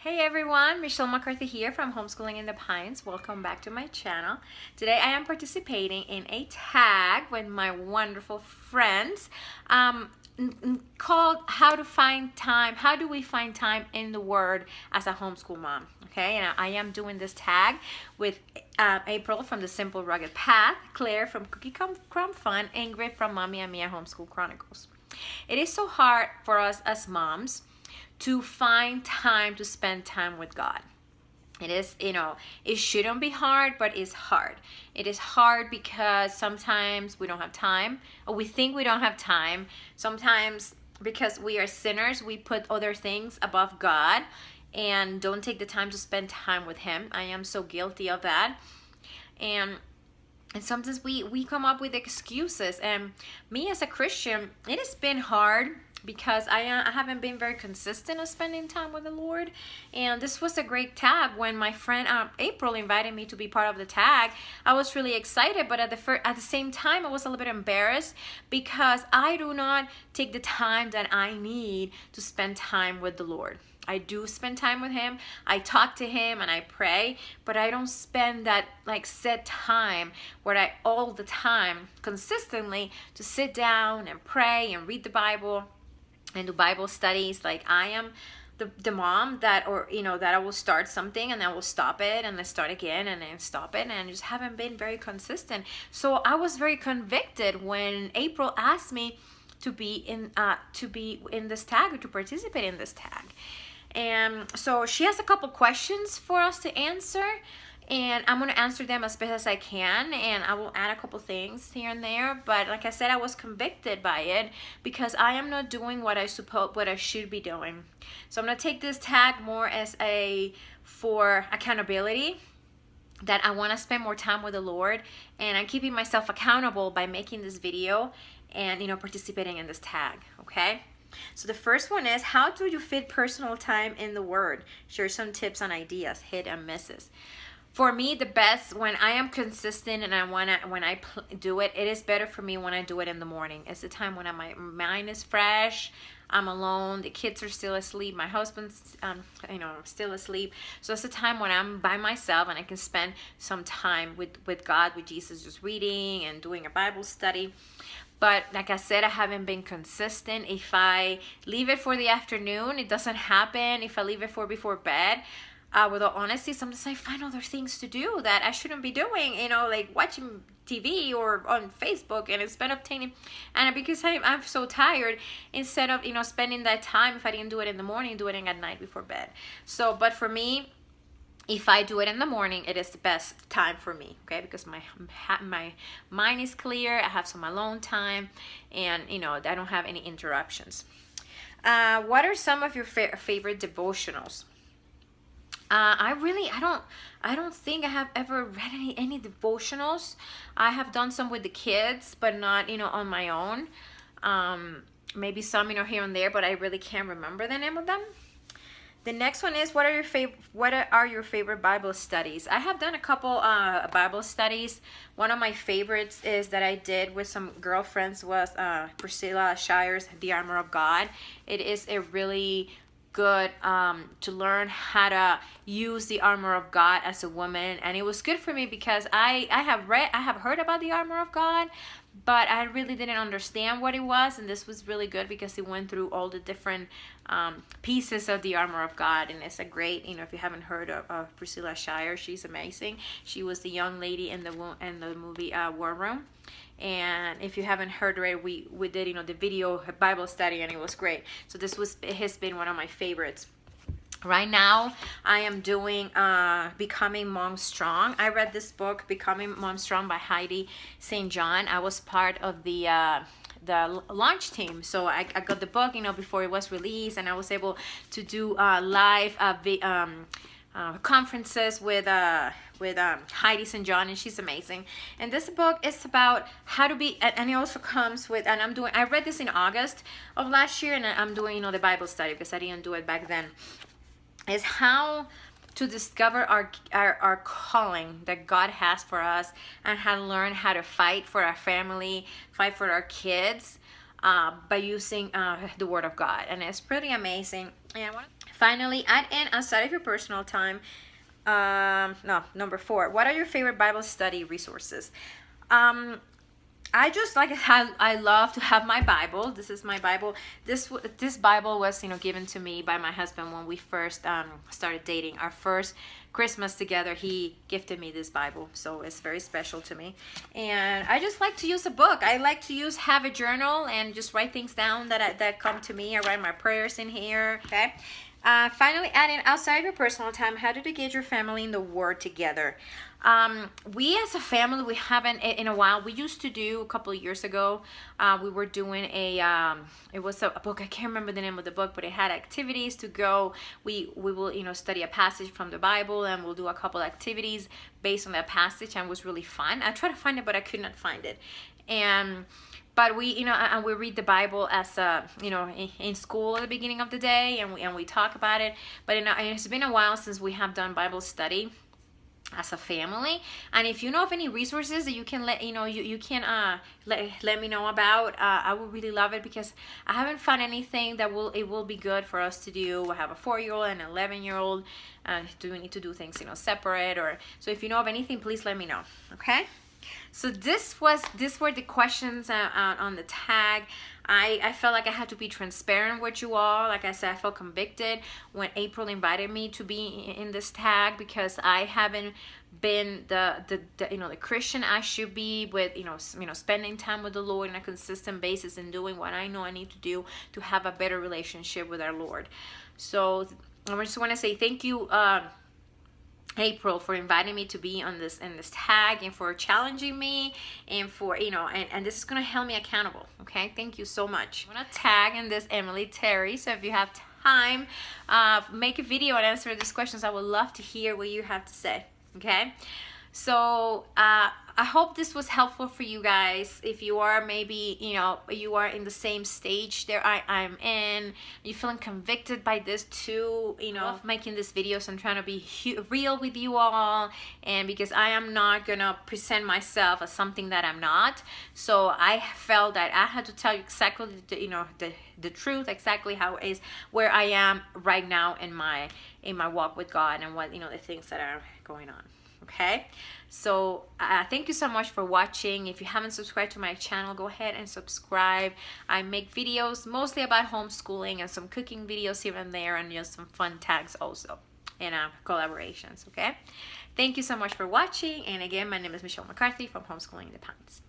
Hey everyone, Michelle McCarthy here from Homeschooling in the Pines. Welcome back to my channel. Today I am participating in a tag with my wonderful friends called How to Find Time. How do we find time in the Word as a homeschool mom? Okay, and I am doing this tag with April from The Simple Rugged Path, Claire from Crumb Fun, Ingrid from Mommy and Mia Homeschool Chronicles. It is so hard for us as moms to find time to spend time with God. It is, it shouldn't be hard, but it's hard. It is hard because sometimes we don't have time, or we think we don't have time. Sometimes because we are sinners, we put other things above God and don't take the time to spend time with Him. I am so guilty of that. And sometimes we come up with excuses. And me as a Christian, it has been hard because I haven't been very consistent of spending time with the Lord. And this was a great tag. When my friend April invited me to be part of the tag, I was really excited, but at the same time I was a little bit embarrassed because I do not take the time that I need to spend time with the Lord. I do spend time with Him, I talk to Him and I pray, but I don't spend that set time where I all the time consistently to sit down and pray and read the Bible and do Bible studies. Like, I am the mom that I will start something and I will stop it and then start again and then stop it, and I just haven't been very consistent. So I was very convicted when April asked me to be in this tag, or to participate in this tag. And so she has a couple questions for us to answer, and I'm going to answer them as best as I can, and I will add a couple things here and there. But like I said, I was convicted by it because I am not doing what I should be doing. So I'm going to take this tag more as for accountability, that I want to spend more time with the Lord, and I'm keeping myself accountable by making this video and participating in this tag. Okay, so the first one is, how do you fit personal time in the Word? Share some tips and ideas, hit and misses. For me, the best, when I am consistent and when I do it, it is better for me when I do it in the morning. It's the time when my mind is fresh, I'm alone, the kids are still asleep, my husband's still asleep. So it's the time when I'm by myself and I can spend some time with God, with Jesus, just reading and doing a Bible study. But like I said, I haven't been consistent. If I leave it for the afternoon, it doesn't happen. If I leave it for before bed, with all honesty, sometimes I find other things to do that I shouldn't be doing, like watching TV or on Facebook, and it's been obtaining, and because I'm so tired, instead of spending that time, if I didn't do it in the morning, doing it at night before bed. So, but for me, if I do it in the morning, it is the best time for me, okay? Because my mind is clear, I have some alone time, and I don't have any interruptions. What are some of your favorite devotionals? I don't think I have ever read any devotionals. I have done some with the kids, but not on my own. Maybe some here and there, but I really can't remember the name of them. The next one is, what are your favorite Bible studies? I have done a couple Bible studies. One of my favorites is that I did with some girlfriends was Priscilla Shire's The Armor of God. It is a really good to learn how to use the armor of God as a woman, and it was good for me because I have heard about the armor of God, but I really didn't understand what it was, and this was really good because it went through all the different pieces of the armor of God. And it's a great, if you haven't heard of Priscilla Shire, she's amazing. She was the young lady in the movie War Room. And if you haven't heard it, we did the video Bible study, and it was great. So it has been one of my favorites. Right now I am doing Becoming Mom Strong. I read this book, Becoming Mom Strong by Heidi St. John. I was part of the launch team, so I got the book before it was released, and I was able to do live conferences with Heidi St. John, and she's amazing. And this book is about how to be, and it also comes with, and I read this in August of last year, and I'm doing the Bible study because I didn't do it back then, is how to discover our calling that God has for us, and how to learn how to fight for our family, fight for our kids by using the Word of God. And it's pretty amazing. And Finally, add in outside of your personal time. No, number 4. What are your favorite Bible study resources? I just like I love to have my Bible. This is my Bible. This Bible was given to me by my husband when we first started dating. Our first Christmas together, he gifted me this Bible, so it's very special to me. And I just like to use a book. I like to have a journal and just write things down that come to me. I write my prayers in here. Okay. Finally, adding outside your personal time, how did you get your family in the Word together? We as a family, we haven't in a while. We used to do a couple of years ago. We were doing it was a book. I can't remember the name of the book, but it had activities to go. We will study a passage from the Bible, and we'll do a couple of activities based on that passage, and it was really fun. I tried to find it, but I could not find it. But we, and we read the Bible as in school at the beginning of the day, and we talk about it. But it's been a while since we have done Bible study as a family. And if you know of any resources that you can let me know about, I would really love it, because I haven't found anything that will be good for us to do. I have a 4-year-old and an 11-year-old. Do we need to do things separate? Or so if you know of anything, please let me know. Okay. So these were the questions on the tag. I felt like I had to be transparent with you all. Like I said, I felt convicted when April invited me to be in this tag, because I haven't been the Christian I should be, with spending time with the Lord on a consistent basis and doing what I know I need to do to have a better relationship with our Lord. So I just want to say thank you, April, for inviting me to be on this tag, and for challenging me, and for and this is gonna help me accountable. Okay, thank you so much. I'm gonna tag in this Emily Terry, so if you have time, make a video and answer these questions. I would love to hear what you have to say. Okay, so I hope this was helpful for you guys. If you are maybe you are in the same stage there I'm in, you're feeling convicted by this too, of making these videos and trying to be real with you all, and because I am not gonna present myself as something that I'm not. So I felt that I had to tell you exactly the truth, exactly how it is, where I am right now in my walk with God, and what the things that are going on. Okay, so thank you so much for watching. If you haven't subscribed to my channel, go ahead and subscribe. I make videos mostly about homeschooling, and some cooking videos here and there, and just some fun tags also, and collaborations. Okay, thank you so much for watching. And again, my name is Michelle McCarthy from Homeschooling Independence.